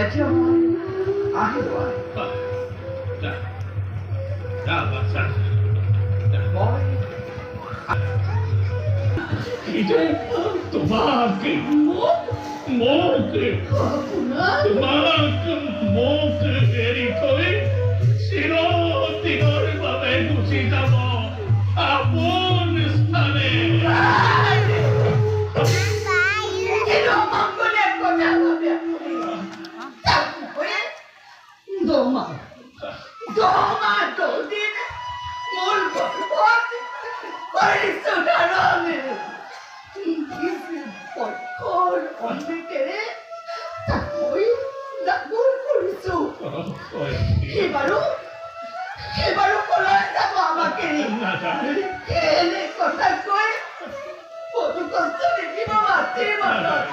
এতিয়া মই আহিব তোমাকে এৰি থৈ চিৰদিনৰ বাবে গুচি যাব আপোন স্থানে। এবাৰো কলৈ যাব আমাকে এনে কথা কৈ কত কষ্ট দেখিব মাতৃৰ মনত